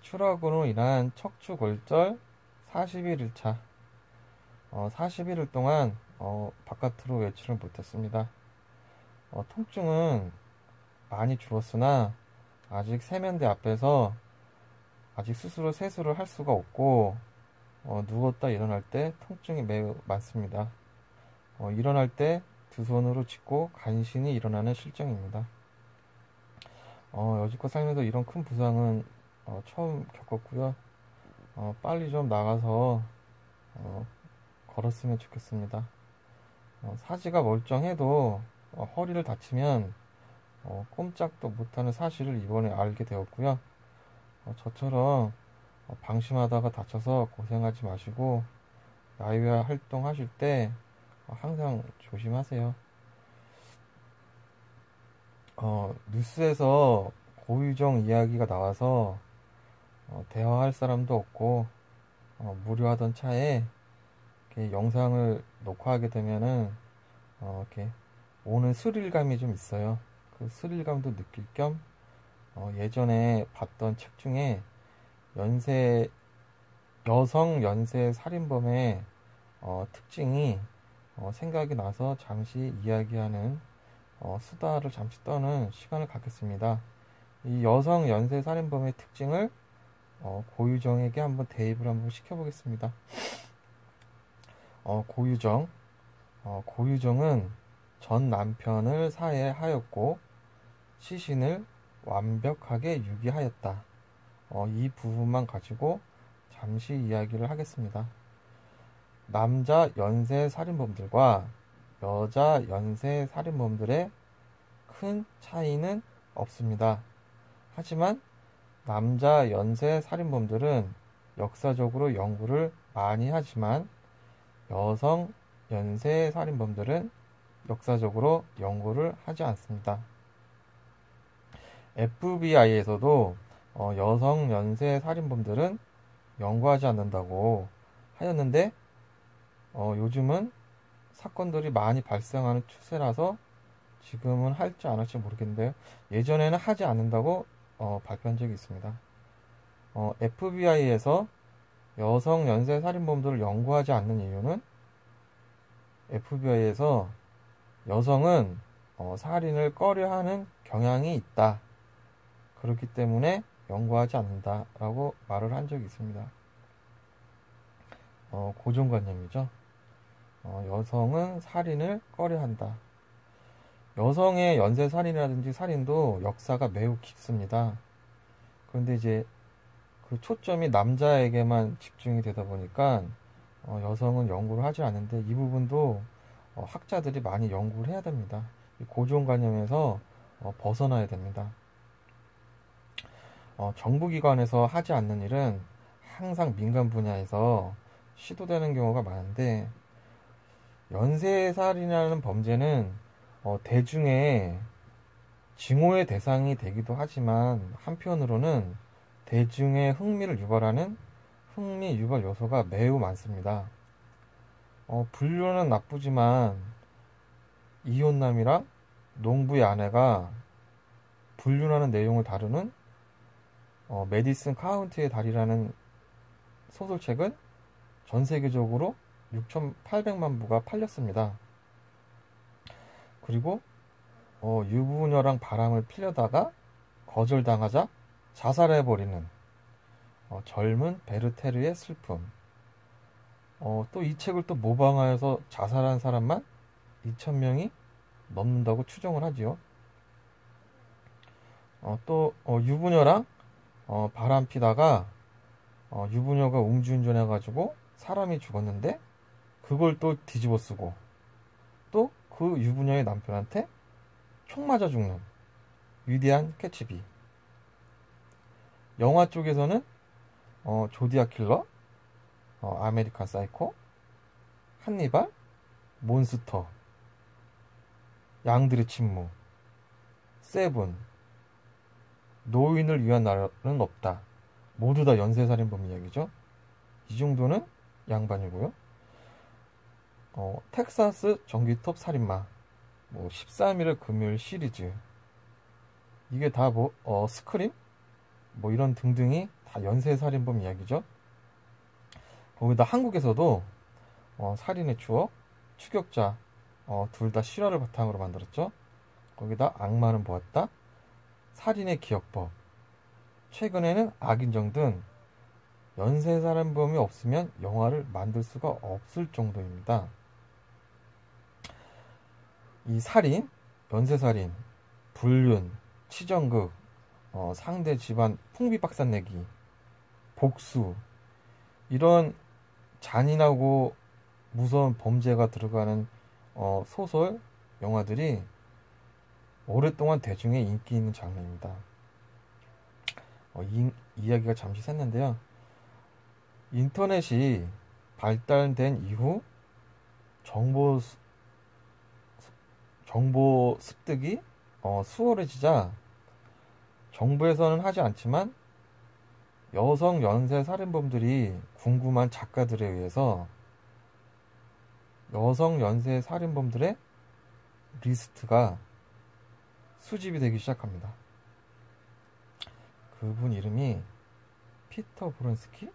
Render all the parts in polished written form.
추락으로 인한 척추골절 41일차. 41일 동안 바깥으로 외출을 못했습니다. 통증은 많이 줄었으나 아직 세면대 앞에서 아직 스스로 세수를 할 수가 없고 누웠다 일어날 때 통증이 매우 많습니다. 일어날 때 두 손으로 짚고 간신히 일어나는 실정입니다. 여지껏 살면서 이런 큰 부상은 처음 겪었고요. 빨리 좀 나가서 걸었으면 좋겠습니다. 사지가 멀쩡해도 허리를 다치면 꼼짝도 못하는 사실을 이번에 알게 되었고요. 저처럼 방심하다가 다쳐서 고생하지 마시고 야외 활동하실 때 항상 조심하세요. 뉴스에서 고유정 이야기가 나와서 대화할 사람도 없고 무료하던 차에 이렇게 영상을 녹화하게 되면은 이렇게 오는 스릴감이 좀 있어요. 그 스릴감도 느낄 겸 예전에 봤던 책 중에 여성 연쇄 살인범의 특징이 생각이 나서 잠시 이야기하는 수다를 잠시 떠는 시간을 갖겠습니다. 이 여성 연쇄 살인범의 특징을 고유정에게 한번 대입을 한번 시켜보겠습니다. 고유정은 전 남편을 살해하였고 시신을 완벽하게 유기하였다. 이 부분만 가지고 잠시 이야기를 하겠습니다. 남자 연쇄 살인범들과 여자 연쇄 살인범들의 큰 차이는 없습니다. 하지만 남자 연쇄 살인범들은 역사적으로 연구를 많이 하지만 여성 연쇄 살인범들은 역사적으로 연구를 하지 않습니다. FBI에서도 여성 연쇄 살인범들은 연구하지 않는다고 하였는데 요즘은 사건들이 많이 발생하는 추세라서 지금은 할지 안 할지 모르겠는데요. 예전에는 하지 않는다고 발표한 적이 있습니다. FBI에서 여성 연쇄 살인범들을 연구하지 않는 이유는 FBI에서 여성은 살인을 꺼려하는 경향이 있다. 그렇기 때문에 연구하지 않는다라고 말을 한 적이 있습니다. 고정관념이죠. 여성은 살인을 꺼려한다. 여성의 연쇄살인이라든지 살인도 역사가 매우 깊습니다. 그런데 이제 그 초점이 남자에게만 집중이 되다 보니까 여성은 연구를 하지 않는데 이 부분도 학자들이 많이 연구를 해야 됩니다. 이 고정관념에서 벗어나야 됩니다. 정부기관에서 하지 않는 일은 항상 민간 분야에서 시도되는 경우가 많은데 연쇄살인이라는 범죄는 대중의 증오의 대상이 되기도 하지만 한편으로는 대중의 흥미를 유발하는 흥미 유발 요소가 매우 많습니다. 분류는 나쁘지만 이혼남이랑 농부의 아내가 불륜하는 내용을 다루는 메디슨 카운티의 달이라는 소설책은 전 세계적으로 6,800만 부가 팔렸습니다. 그리고 유부녀랑 바람을 피려다가 거절당하자 자살해버리는 젊은 베르테르의 슬픔. 또 이 책을 또 모방하여서 자살한 사람만 2,000명이 넘는다고 추정을 하지요. 또 유부녀랑 바람 피다가 유부녀가 음주운전해가지고 사람이 죽었는데 그걸 또 뒤집어 쓰고 또 그 유부녀의 남편한테 총 맞아 죽는 위대한 캐치비. 영화 쪽에서는 조디악 킬러, 아메리칸 사이코, 한니발, 몬스터, 양들의 침묵, 세븐, 노인을 위한 나라는 없다. 모두 다 연쇄살인범 이야기죠. 이 정도는 양반이고요. 텍사스 전기톱 살인마, 13일의 금요일 시리즈, 이게 다 스크림? 이런 등등이 다 연쇄살인범 이야기죠. 거기다 한국에서도 살인의 추억, 추격자 둘 다 실화를 바탕으로 만들었죠. 거기다 악마는 보았다, 살인의 기억법, 최근에는 악인정 등 연쇄살인범이 없으면 영화를 만들 수가 없을 정도입니다. 이 살인, 연쇄살인, 불륜, 치정극, 상대 집안 풍비박산내기, 복수, 이런 잔인하고 무서운 범죄가 들어가는 소설, 영화들이 오랫동안 대중의 인기 있는 장르입니다. 이야기가 잠시 샜는데요. 인터넷이 발달된 이후 정보 습득이 수월해지자 정부에서는 하지 않지만 여성 연쇄 살인범들이 궁금한 작가들에 의해서 여성 연쇄 살인범들의 리스트가 수집이 되기 시작합니다. 그분 이름이 피터 브론스키?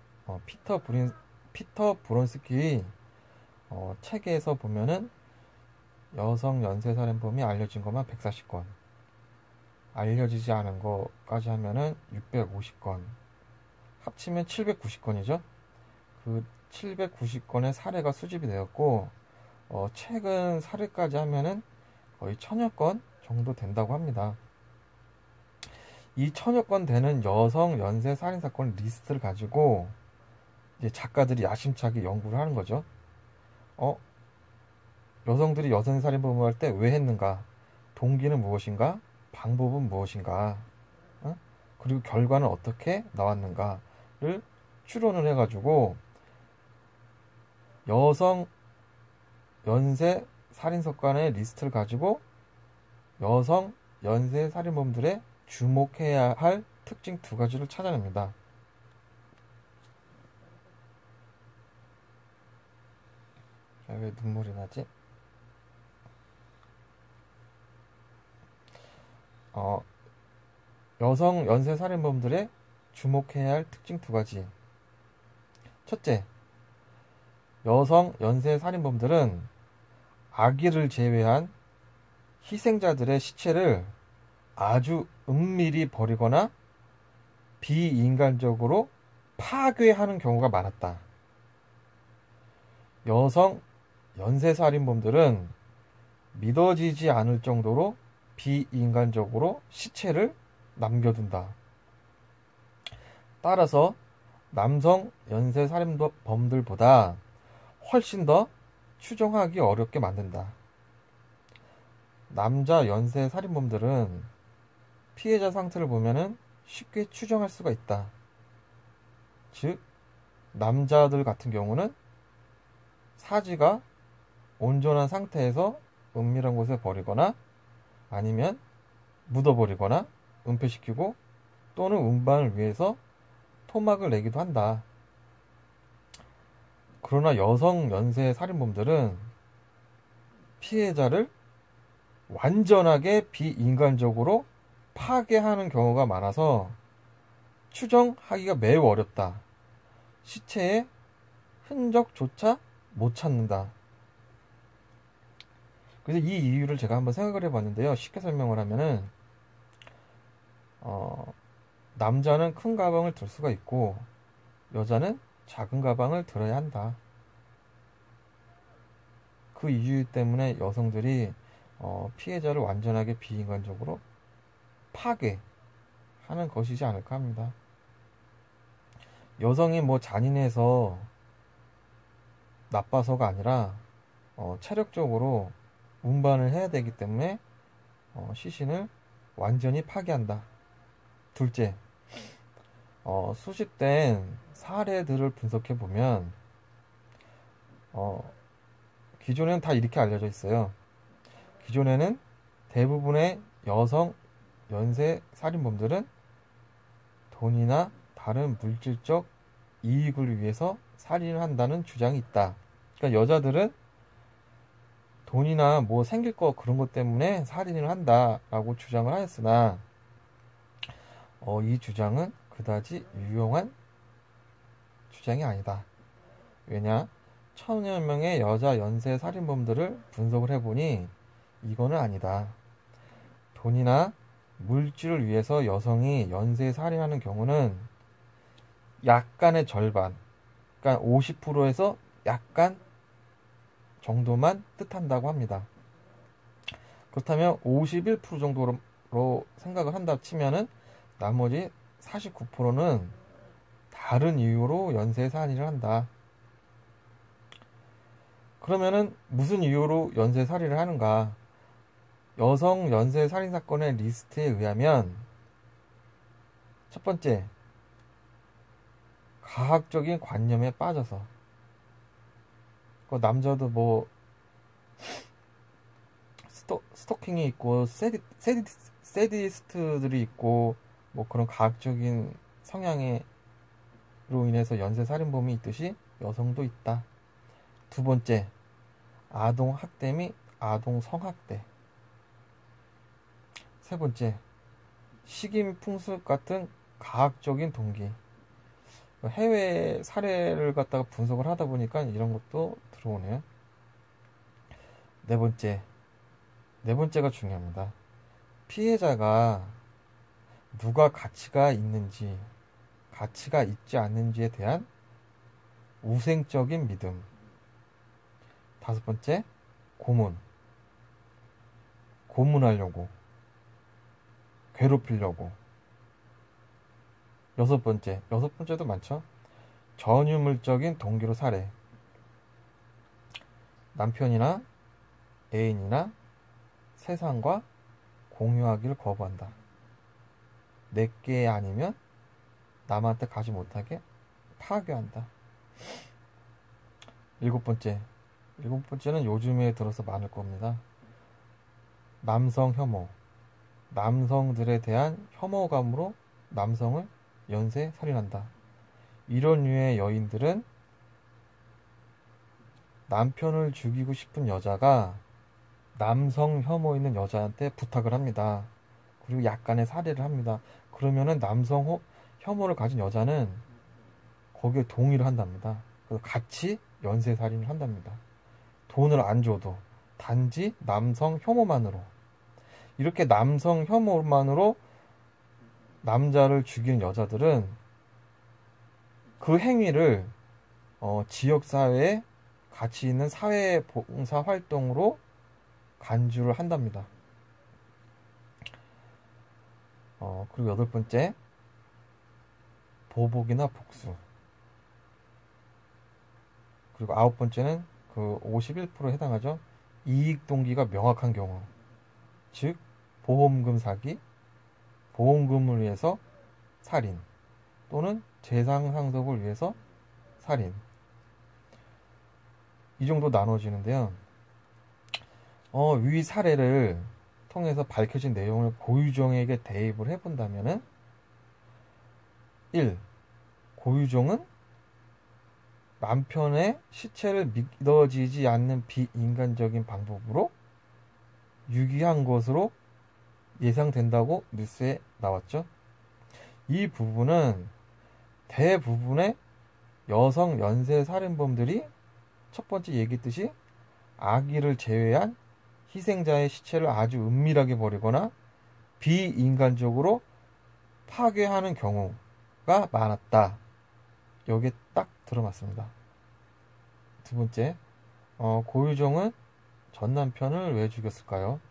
피터 브론스키의 책에서 보면은 여성 연쇄살인범이 알려진 것만 140건, 알려지지 않은 것까지 하면은 650건, 합치면 790건이죠. 그 790건의 사례가 수집이 되었고, 최근 사례까지 하면은 거의 1000여 건 정도 된다고 합니다. 이 1000여 건 되는 여성 연쇄 살인 사건 리스트를 가지고 이제 작가들이 야심차게 연구를 하는 거죠. 여성들이 여성 살인범을 할 때 왜 했는가? 동기는 무엇인가? 방법은 무엇인가? 그리고 결과는 어떻게 나왔는가를 추론을 해가지고 여성 연쇄 살인 사건의 리스트를 가지고 여성 연쇄 살인범들의 주목해야 할 특징 2가지를 찾아냅니다. 왜 눈물이 나지? 여성 연쇄 살인범들의 주목해야 할 특징 2가지. 첫째, 여성 연쇄 살인범들은 아기를 제외한 희생자들의 시체를 아주 은밀히 버리거나 비인간적으로 파괴하는 경우가 많았다. 여성 연쇄살인범들은 믿어지지 않을 정도로 비인간적으로 시체를 남겨둔다. 따라서 남성 연쇄살인범들보다 훨씬 더 추정하기 어렵게 만든다. 남자 연쇄살인범들은 피해자 상태를 보면은 쉽게 추정할 수가 있다. 즉, 남자들 같은 경우는 사지가 온전한 상태에서 은밀한 곳에 버리거나 아니면 묻어버리거나 은폐시키고 또는 운반을 위해서 토막을 내기도 한다. 그러나 여성 연쇄 살인범들은 피해자를 완전하게 비인간적으로 파괴하는 경우가 많아서 추정하기가 매우 어렵다. 시체의 흔적조차 못 찾는다. 그래서 이 이유를 제가 한번 생각을 해봤는데요. 쉽게 설명을 하면은 남자는 큰 가방을 들 수가 있고 여자는 작은 가방을 들어야 한다. 그 이유 때문에 여성들이 피해자를 완전하게 비인간적으로 파괴하는 것이지 않을까 합니다. 여성이 잔인해서 나빠서가 아니라 체력적으로 운반을 해야 되기 때문에 시신을 완전히 파괴한다. 둘째, 수집된 사례들을 분석해 보면 기존에는 다 이렇게 알려져 있어요. 기존에는 대부분의 여성 연쇄 살인범들은 돈이나 다른 물질적 이익을 위해서 살인을 한다는 주장이 있다. 그러니까 여자들은 돈이나 생길 거 그런 것 때문에 살인을 한다라고 주장을 하였으나 이 주장은 그다지 유용한 주장이 아니다. 왜냐? 1000여 명의 여자 연쇄 살인범들을 분석을 해보니 이거는 아니다. 돈이나 물질을 위해서 여성이 연쇄 살인하는 경우는 약간의 절반, 그러니까 50%에서 약간 정도만 뜻한다고 합니다. 그렇다면 51% 정도로 생각을 한다 치면은 나머지 49%는 다른 이유로 연쇄 살인을 한다. 그러면은 무슨 이유로 연쇄 살인을 하는가? 여성 연쇄 살인 사건의 리스트에 의하면 첫 번째, 가학적인 관념에 빠져서. 남자도 뭐 스토킹이 있고 세디스트들이 있고 뭐 그런 가학적인 성향으로 인해서 연쇄 살인범이 있듯이 여성도 있다. 두 번째, 아동 학대 및 아동 성학대. 세 번째, 식인 풍습 같은 가학적인 동기. 해외 사례를 갖다가 분석을 하다 보니까 이런 것도 들어오네요. 네 번째가 중요합니다. 피해자가 누가 가치가 있는지, 가치가 있지 않는지에 대한 우생적인 믿음. 다섯 번째, 고문하려고, 괴롭히려고. 여섯 번째도 많죠. 전유물적인 동기로 살해. 남편이나 애인이나 세상과 공유하기를 거부한다. 내게 아니면 남한테 가지 못하게 파괴한다. 일곱 번째는 요즘에 들어서 많을 겁니다. 남성 혐오. 남성들에 대한 혐오감으로 남성을 연쇄 살인한다. 이런 류의 여인들은 남편을 죽이고 싶은 여자가 남성 혐오 있는 여자한테 부탁을 합니다. 그리고 약간의 살해를 합니다. 그러면은 남성 혐오를 가진 여자는 거기에 동의를 한답니다. 그래서 같이 연쇄 살인을 한답니다. 돈을 안 줘도 단지 남성 혐오만으로. 이렇게 남성 혐오만으로 남자를 죽이는 여자들은 그 행위를 지역사회에 가치 있는 사회봉사 활동으로 간주를 한답니다. 그리고 여덟 번째, 보복이나 복수. 그리고 아홉 번째는 그 51%에 해당하죠. 이익 동기가 명확한 경우. 즉, 보험금 사기, 보험금을 위해서 살인, 또는 재산 상속을 위해서 살인. 이 정도 나눠지는데요. 위 사례를 통해서 밝혀진 내용을 고유종에게 대입을 해본다면은 1. 고유종은 남편의 시체를 믿어지지 않는 비인간적인 방법으로 유기한 것으로 예상된다고 뉴스에 나왔죠. 이 부분은 대부분의 여성 연쇄 살인범들이 첫 번째 얘기했듯이 아기를 제외한 희생자의 시체를 아주 은밀하게 버리거나 비인간적으로 파괴하는 경우가 많았다. 여기에 딱 들어맞습니다. 두 번째, 고유종은 전 남편을 왜 죽였을까요?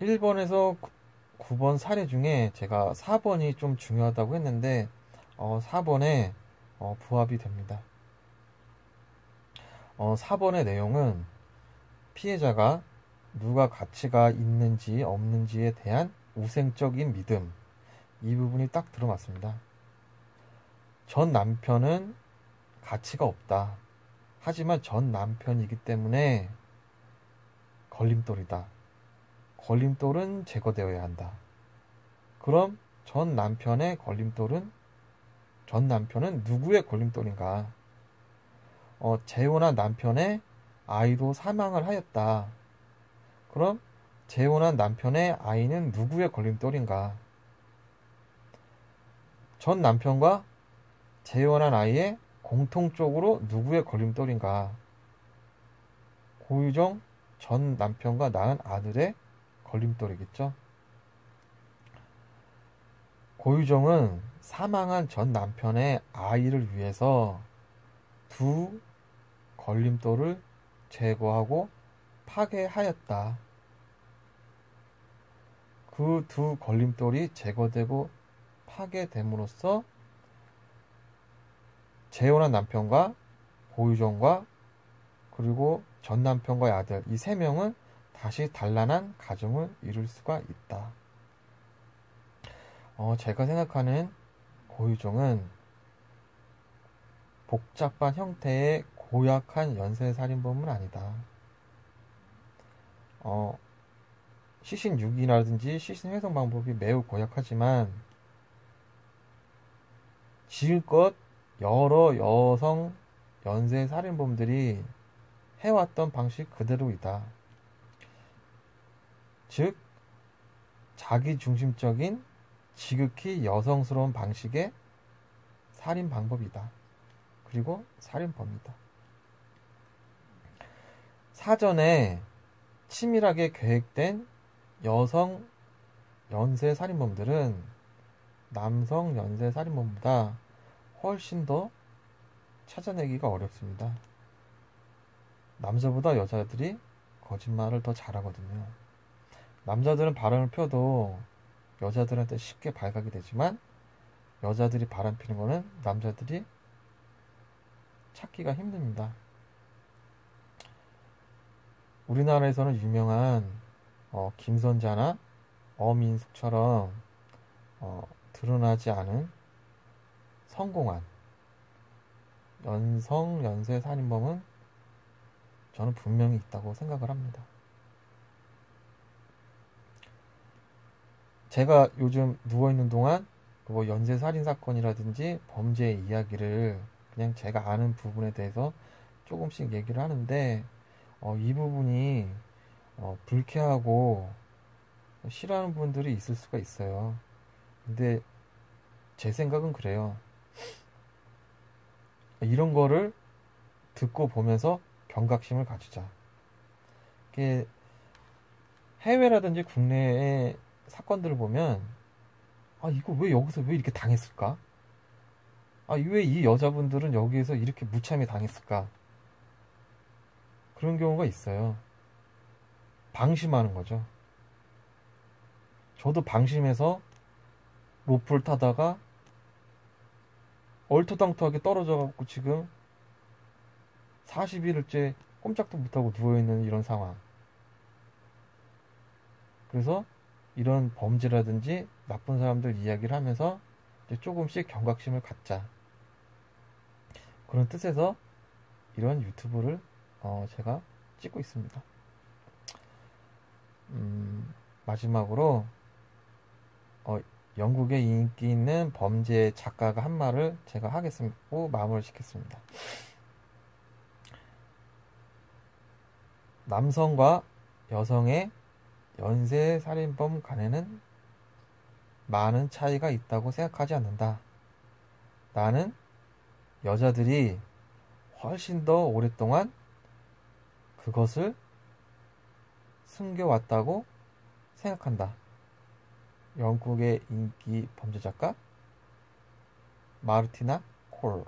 1번에서 9번 사례 중에 제가 4번이 좀 중요하다고 했는데 4번에 부합이 됩니다. 4번의 내용은 피해자가 누가 가치가 있는지 없는지에 대한 우생적인 믿음, 이 부분이 딱 들어맞습니다. 전 남편은 가치가 없다. 하지만 전 남편이기 때문에 걸림돌이다. 걸림돌은 제거되어야 한다. 그럼 전 남편의 걸림돌은, 전 남편은 누구의 걸림돌인가? 재혼한 남편의 아이도 사망을 하였다. 그럼 재혼한 남편의 아이는 누구의 걸림돌인가? 전 남편과 재혼한 아이의 공통적으로 누구의 걸림돌인가? 고유정 전 남편과 낳은 아들의 걸림돌이겠죠. 고유정은 사망한 전 남편의 아이를 위해서 두 걸림돌을 제거하고 파괴하였다. 그 두 걸림돌이 제거되고 파괴됨으로써 재혼한 남편과 고유정과 그리고 전 남편과의 아들 이 세 명은 다시 단란한 가정을 이룰 수가 있다. 제가 생각하는 고유정은 복잡한 형태의 고약한 연쇄살인범은 아니다. 시신유기라든지 시신훼손 방법이 매우 고약하지만 지금껏 여러 여성 연쇄살인범들이 해왔던 방식 그대로이다. 즉, 자기중심적인 지극히 여성스러운 방식의 살인 방법이다. 그리고 살인범이다. 사전에 치밀하게 계획된 여성 연쇄살인범들은 남성 연쇄살인범보다 훨씬 더 찾아내기가 어렵습니다. 남자보다 여자들이 거짓말을 더 잘하거든요. 남자들은 바람을 펴도 여자들한테 쉽게 발각이 되지만 여자들이 바람 피는 거는 남자들이 찾기가 힘듭니다. 우리나라에서는 유명한 김선자나 어민숙처럼 드러나지 않은 성공한 여성 연쇄 살인범은 저는 분명히 있다고 생각을 합니다. 제가 요즘 누워있는 동안 뭐 연쇄 살인 사건이라든지 범죄 이야기를 그냥 제가 아는 부분에 대해서 조금씩 얘기를 하는데 이 부분이 불쾌하고 싫어하는 분들이 있을 수가 있어요. 근데 제 생각은 그래요. 이런 거를 듣고 보면서 경각심을 가지자. 이게 해외라든지 국내의 사건들을 보면 이거 왜 여기서 왜 이렇게 당했을까? 왜 이 여자분들은 여기에서 이렇게 무참히 당했을까? 그런 경우가 있어요. 방심하는 거죠. 저도 방심해서 로프를 타다가 얼토당토하게 떨어져갖고 지금 40일째 꼼짝도 못하고 누워있는 이런 상황. 그래서 이런 범죄라든지 나쁜 사람들 이야기를 하면서 이제 조금씩 경각심을 갖자. 그런 뜻에서 이런 유튜브를 제가 찍고 있습니다. 마지막으로 영국의 인기 있는 범죄 작가가 한 말을 제가 하겠습니다. 마무리 짓겠습니다. 남성과 여성의 연쇄 살인범 간에는 많은 차이가 있다고 생각하지 않는다. 나는 여자들이 훨씬 더 오랫동안 그것을 숨겨왔다고 생각한다. 영국의 인기 범죄 작가 마르티나 콜.